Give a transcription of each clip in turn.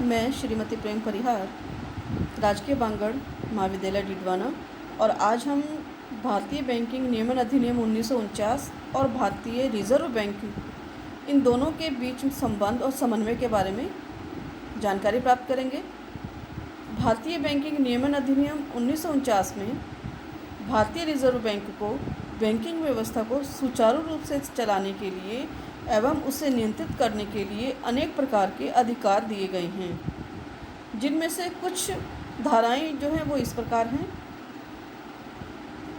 मैं श्रीमती प्रेम परिहार, राजकीय बांगड़ महाविद्यालय डिडवाना, और आज हम भारतीय बैंकिंग नियमन अधिनियम 1949 और भारतीय रिजर्व बैंक इन दोनों के बीच संबंध और समन्वय के बारे में जानकारी प्राप्त करेंगे। भारतीय बैंकिंग नियमन अधिनियम 1949 में भारतीय रिजर्व बैंक को बैंकिंग व्यवस्था को सुचारू रूप से चलाने के लिए एवं उसे नियंत्रित करने के लिए अनेक प्रकार के अधिकार दिए गए हैं, जिनमें से कुछ धाराएं जो हैं वो इस प्रकार हैं।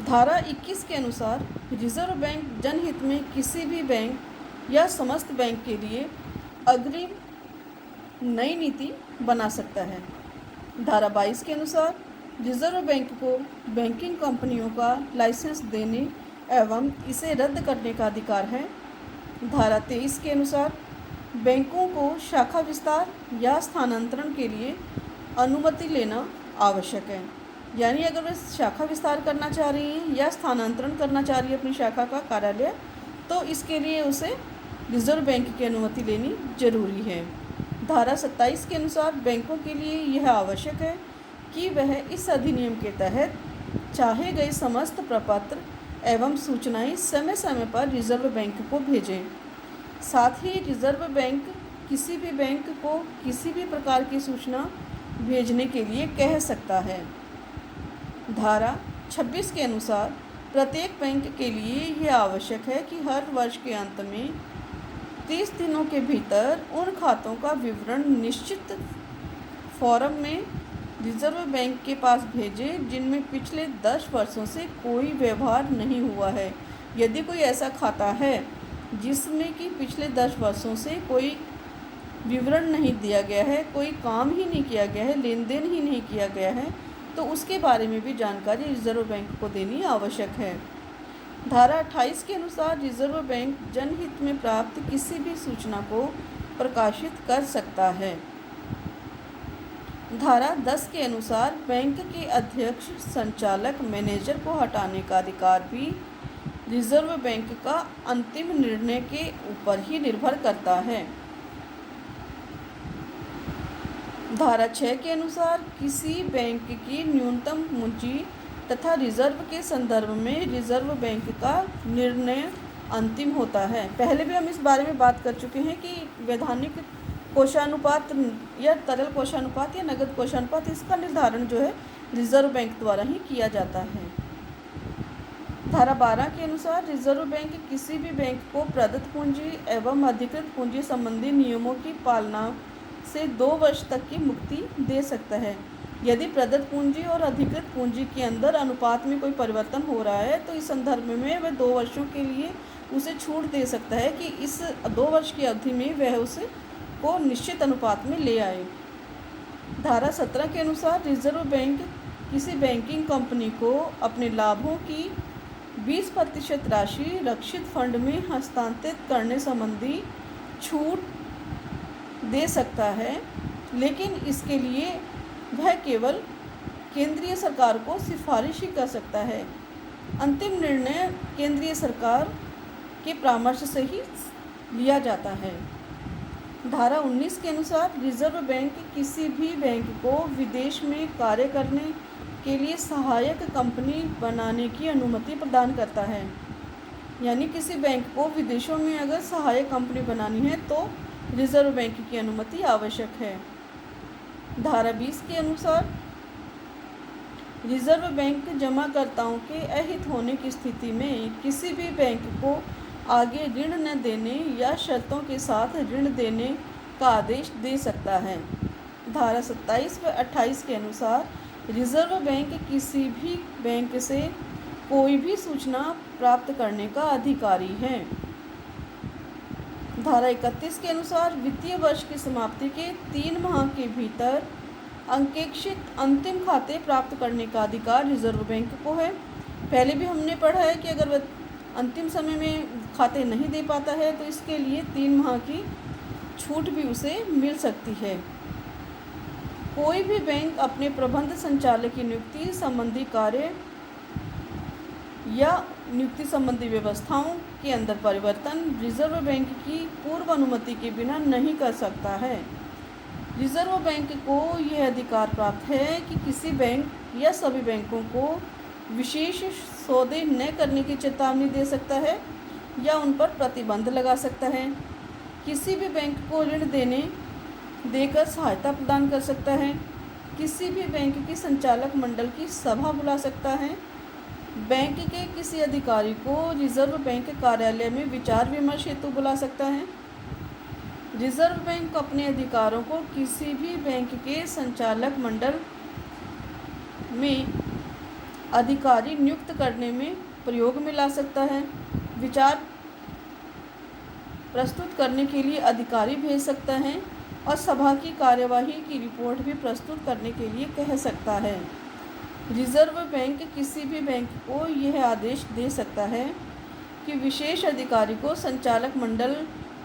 धारा 21 के अनुसार रिजर्व बैंक जनहित में किसी भी बैंक या समस्त बैंक के लिए अग्रिम नई नीति बना सकता है। धारा 22 के अनुसार रिजर्व बैंक को बैंकिंग कंपनियों का लाइसेंस देने एवं इसे रद्द करने का अधिकार है। धारा 23 के अनुसार बैंकों को शाखा विस्तार या स्थानांतरण के लिए अनुमति लेना आवश्यक है। यानी अगर वे शाखा विस्तार करना चाह रही हैं या स्थानांतरण करना चाह रही है अपनी शाखा का कार्यालय, तो इसके लिए उसे रिजर्व बैंक की अनुमति लेनी जरूरी है। धारा 27 के अनुसार बैंकों के लिए यह आवश्यक है कि वह इस अधिनियम के तहत चाहे गए समस्त प्रपत्र एवं सूचनाएं समय समय पर रिजर्व बैंक को भेजें। साथ ही रिजर्व बैंक किसी भी बैंक को किसी भी प्रकार की सूचना भेजने के लिए कह सकता है। धारा 26 के अनुसार प्रत्येक बैंक के लिए यह आवश्यक है कि हर वर्ष के अंत में 30 दिनों के भीतर उन खातों का विवरण निश्चित फॉर्म में रिजर्व बैंक के पास भेजें जिनमें पिछले 10 वर्षों से कोई व्यवहार नहीं हुआ है। यदि कोई ऐसा खाता है जिसमें कि पिछले 10 वर्षों से कोई विवरण नहीं दिया गया है, कोई काम ही नहीं किया गया है, लेन देन ही नहीं किया गया है, तो उसके बारे में भी जानकारी रिजर्व बैंक को देनी आवश्यक है। धारा 28 के अनुसार रिजर्व बैंक जनहित में प्राप्त किसी भी सूचना को प्रकाशित कर सकता है। धारा 10 के अनुसार बैंक के अध्यक्ष, संचालक, मैनेजर को हटाने का अधिकार भी रिजर्व बैंक का अंतिम निर्णय के ऊपर ही निर्भर करता है। धारा 6 के अनुसार किसी बैंक की न्यूनतम पूंजी तथा रिजर्व के संदर्भ में रिजर्व बैंक का निर्णय अंतिम होता है। पहले भी हम इस बारे में बात कर चुके हैं कि वैधानिक कोषानुपात या तरल कोषानुपात या नगद कोषानुपात, इसका निर्धारण जो है रिजर्व बैंक द्वारा ही किया जाता है। धारा 12 के अनुसार रिजर्व बैंक किसी भी बैंक को प्रदत्त पूंजी एवं अधिकृत पूंजी संबंधी नियमों की पालना से 2 वर्ष तक की मुक्ति दे सकता है। यदि प्रदत्त पूंजी और अधिकृत पूंजी के अंदर अनुपात में कोई परिवर्तन हो रहा है तो इस संदर्भ में वह 2 वर्षों के लिए उसे छूट दे सकता है कि इस 2 वर्ष की अवधि में वह उसे को निश्चित अनुपात में ले आए। धारा 17 के अनुसार रिजर्व बैंक किसी बैंकिंग कंपनी को अपने लाभों की 20% राशि रक्षित फंड में हस्तांतरित करने संबंधी छूट दे सकता है, लेकिन इसके लिए वह केवल केंद्रीय सरकार को सिफारिश ही कर सकता है। अंतिम निर्णय केंद्रीय सरकार के परामर्श से ही लिया जाता है। धारा 19 के अनुसार रिजर्व बैंक किसी भी बैंक को विदेश में कार्य करने के लिए सहायक कंपनी बनाने की अनुमति प्रदान करता है। यानी किसी बैंक को विदेशों में अगर सहायक कंपनी बनानी है तो रिजर्व बैंक की अनुमति आवश्यक है। धारा 20 के अनुसार रिजर्व बैंक जमाकर्ताओं के अहित होने की स्थिति में किसी भी बैंक को आगे ऋण न देने या शर्तों के साथ ऋण देने का आदेश दे सकता है। धारा 27 व 28 के अनुसार रिजर्व बैंक किसी भी बैंक से कोई भी सूचना प्राप्त करने का अधिकारी है। धारा 31 के अनुसार वित्तीय वर्ष की समाप्ति के 3 माह के भीतर अंकेक्षित अंतिम खाते प्राप्त करने का अधिकार रिजर्व बैंक को है। पहले भी हमने पढ़ा है कि अगर वह अंतिम समय में खाते नहीं दे पाता है तो इसके लिए 3 माह की छूट भी उसे मिल सकती है। कोई भी बैंक अपने प्रबंध संचालक की नियुक्ति संबंधी कार्य या नियुक्ति संबंधी व्यवस्थाओं के अंदर परिवर्तन रिजर्व बैंक की पूर्व अनुमति के बिना नहीं कर सकता है। रिजर्व बैंक को यह अधिकार प्राप्त है कि किसी बैंक या सभी बैंकों को विशेष सौदे न करने की चेतावनी दे सकता है या उन पर प्रतिबंध लगा सकता है। किसी भी बैंक को ऋण देकर सहायता प्रदान कर सकता है। किसी भी बैंक की संचालक मंडल की सभा बुला सकता है। बैंक के किसी अधिकारी को रिजर्व बैंक कार्यालय में विचार विमर्श हेतु बुला सकता है। रिजर्व बैंक अपने अधिकारों को किसी भी बैंक के संचालक मंडल में अधिकारी नियुक्त करने में प्रयोग में ला सकता है। विचार प्रस्तुत करने के लिए अधिकारी भेज सकता है और सभा की कार्यवाही की रिपोर्ट भी प्रस्तुत करने के लिए कह सकता है। रिजर्व बैंक किसी भी बैंक को यह आदेश दे सकता है कि विशेष अधिकारी को संचालक मंडल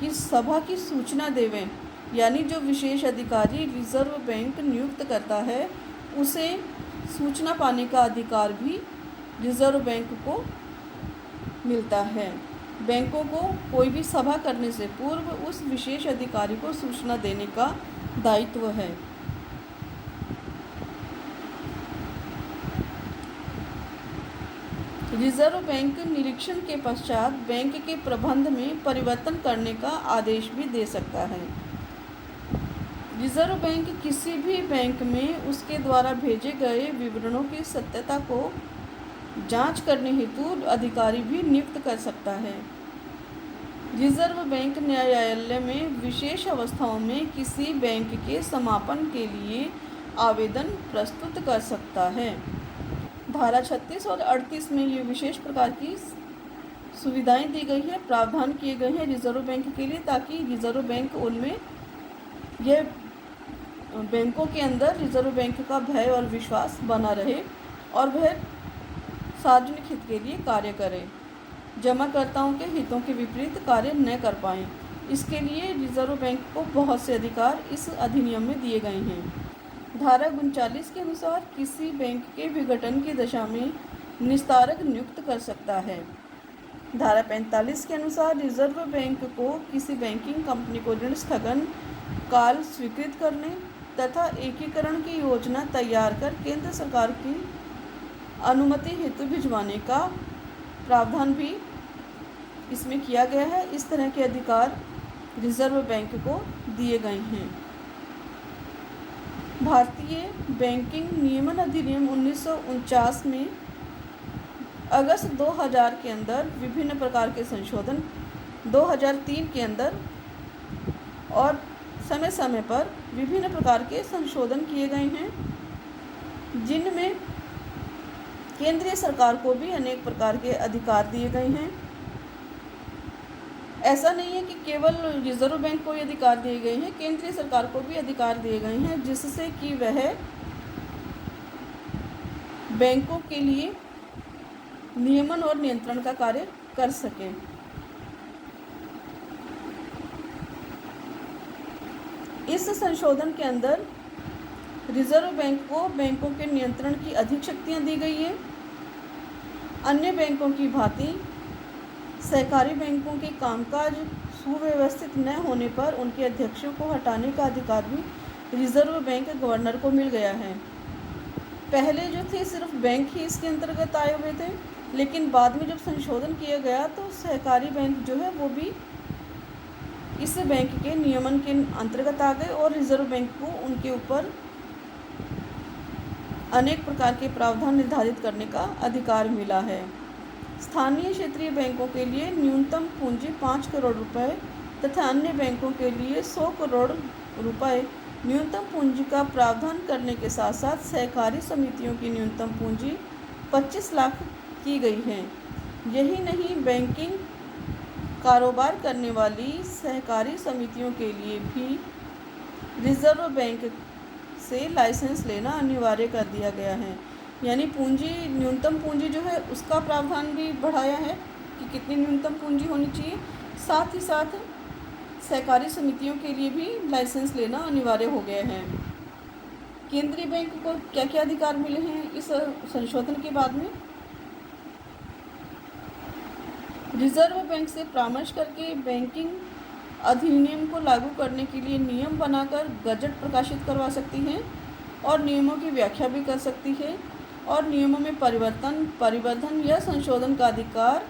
की सभा की सूचना देवें, यानी जो विशेष अधिकारी रिजर्व बैंक नियुक्त करता है उसे सूचना पाने का अधिकार भी रिजर्व बैंक को मिलता है। बैंकों को कोई भी सभा करने से पूर्व उस विशेष अधिकारी को सूचना देने का दायित्व है। रिजर्व बैंक निरीक्षण के पश्चात बैंक के प्रबंध में परिवर्तन करने का आदेश भी दे सकता है। रिजर्व बैंक किसी भी बैंक में उसके द्वारा भेजे गए विवरणों की सत्यता को जांच करने हेतु अधिकारी भी नियुक्त कर सकता है। रिजर्व बैंक न्यायालय में विशेष अवस्थाओं में किसी बैंक के समापन के लिए आवेदन प्रस्तुत कर सकता है। धारा 36 और 38 में ये विशेष प्रकार की सुविधाएं दी गई है, प्रावधान किए गए हैं रिजर्व बैंक के लिए, ताकि रिजर्व बैंक उनमें यह बैंकों के अंदर रिजर्व बैंक का भय और विश्वास बना रहे और वह सार्वजनिक हित के लिए कार्य करें, जमाकर्ताओं के हितों के विपरीत कार्य न कर पाएं। इसके लिए रिजर्व बैंक को बहुत से अधिकार इस अधिनियम में दिए गए हैं। धारा 39 के अनुसार किसी बैंक के विघटन की दशा में निस्तारक नियुक्त कर सकता है। धारा 45 के अनुसार रिजर्व बैंक को किसी बैंकिंग कंपनी को ऋण स्थगन काल स्वीकृत करने तथा एकीकरण की योजना तैयार कर केंद्र सरकार की अनुमति हेतु भिजवाने का प्रावधान भी इसमें किया गया है। इस तरह के अधिकार रिजर्व बैंक को दिए गए हैं। भारतीय बैंकिंग नियमन अधिनियम 1949 में अगस्त 2000 के अंदर विभिन्न प्रकार के संशोधन 2003 के अंदर और समय समय पर विभिन्न प्रकार के संशोधन किए गए हैं, जिनमें केंद्रीय सरकार को भी अनेक प्रकार के अधिकार दिए गए हैं। ऐसा नहीं है कि केवल रिजर्व बैंक को ही अधिकार दिए गए हैं, केंद्रीय सरकार को भी अधिकार दिए गए हैं, जिससे कि वह बैंकों के लिए नियमन और नियंत्रण का कार्य कर सके। इस संशोधन के अंदर रिजर्व बैंक को बैंकों के नियंत्रण की अधिक शक्तियां दी गई है। अन्य बैंकों की भांति सहकारी बैंकों के कामकाज सुव्यवस्थित न होने पर उनके अध्यक्षों को हटाने का अधिकार भी रिजर्व बैंक गवर्नर को मिल गया है। पहले जो थे सिर्फ बैंक ही इसके अंतर्गत आए हुए थे, लेकिन बाद में जब संशोधन किया गया तो सहकारी बैंक जो है वो भी इस बैंक के नियमन के अंतर्गत आ गए और रिजर्व बैंक को उनके ऊपर अनेक प्रकार के प्रावधान निर्धारित करने का अधिकार मिला है। स्थानीय क्षेत्रीय बैंकों के लिए न्यूनतम पूंजी 5 करोड़ रुपए तथा अन्य बैंकों के लिए 100 करोड़ रुपए न्यूनतम पूंजी का प्रावधान करने के साथ साथ सहकारी समितियों की न्यूनतम पूंजी 25 लाख की गई है। यही नहीं, बैंकिंग कारोबार करने वाली सहकारी समितियों के लिए भी रिजर्व बैंक से लाइसेंस लेना अनिवार्य कर दिया गया है। यानी पूंजी, न्यूनतम पूंजी जो है उसका प्रावधान भी बढ़ाया है कि कितनी न्यूनतम पूंजी होनी चाहिए। साथ ही साथ सहकारी समितियों के लिए भी लाइसेंस लेना अनिवार्य हो गया है। केंद्रीय बैंक को क्या क्या अधिकार मिले हैं इस संशोधन के बाद में? रिजर्व बैंक से परामर्श करके बैंकिंग अधिनियम को लागू करने के लिए नियम बनाकर गजट प्रकाशित करवा सकती है और नियमों की व्याख्या भी कर सकती है। और नियमों में परिवर्तन या संशोधन का अधिकार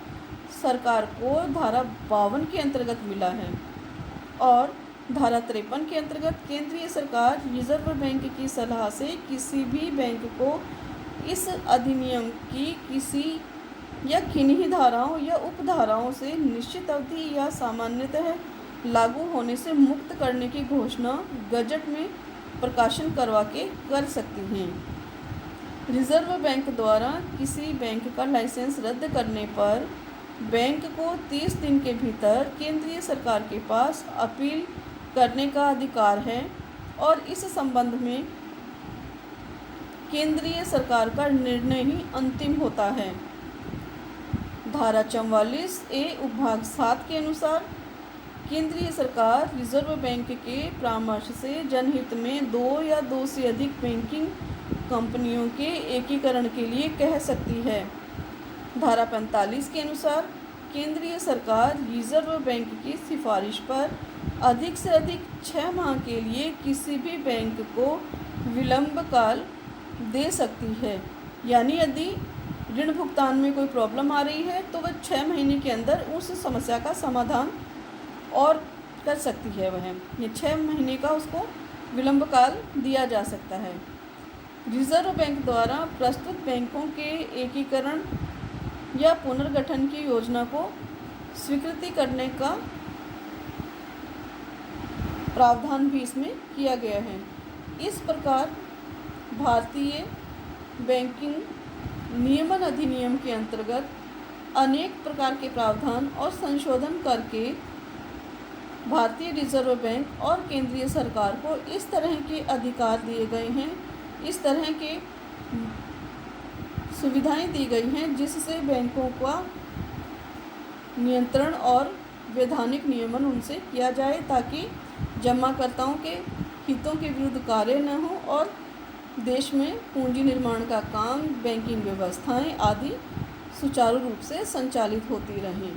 सरकार को धारा 52 के अंतर्गत मिला है। और धारा 53 के अंतर्गत केंद्रीय सरकार रिजर्व बैंक की सलाह से किसी भी बैंक को इस अधिनियम की किसी या किन्हीं धाराओं या उपधाराओं से निश्चित अवधि या सामान्यतः लागू होने से मुक्त करने की घोषणा गजट में प्रकाशन करवा के कर सकती हैं। रिजर्व बैंक द्वारा किसी बैंक का लाइसेंस रद्द करने पर बैंक को 30 दिन के भीतर केंद्रीय सरकार के पास अपील करने का अधिकार है और इस संबंध में केंद्रीय सरकार का निर्णय ही अंतिम होता है। धारा 44A उपभाग 7 के अनुसार केंद्रीय सरकार रिजर्व बैंक के परामर्श से जनहित में 2 या 2 से अधिक बैंकिंग कंपनियों के एकीकरण के लिए कह सकती है। धारा 45 के अनुसार केंद्रीय सरकार रिजर्व बैंक की सिफारिश पर अधिक से अधिक 6 माह के लिए किसी भी बैंक को विलंब काल दे सकती है। यानी यदि ऋण भुगतान में कोई प्रॉब्लम आ रही है तो वह 6 महीने के अंदर उस समस्या का समाधान और कर सकती है। वह ये 6 महीने का उसको विलंब काल दिया जा सकता है। रिजर्व बैंक द्वारा प्रस्तुत बैंकों के एकीकरण या पुनर्गठन की योजना को स्वीकृति करने का प्रावधान भी इसमें किया गया है। इस प्रकार भारतीय बैंकिंग नियमन अधिनियम के अंतर्गत अनेक प्रकार के प्रावधान और संशोधन करके भारतीय रिजर्व बैंक और केंद्रीय सरकार को इस तरह के अधिकार दिए गए हैं, इस तरह के सुविधाएं दी गई हैं जिससे बैंकों का नियंत्रण और वैधानिक नियमन उनसे किया जाए ताकि जमाकर्ताओं के हितों के विरुद्ध कार्य न हो और देश में पूंजी निर्माण का काम, बैंकिंग व्यवस्थाएं आदि सुचारू रूप से संचालित होती रहें।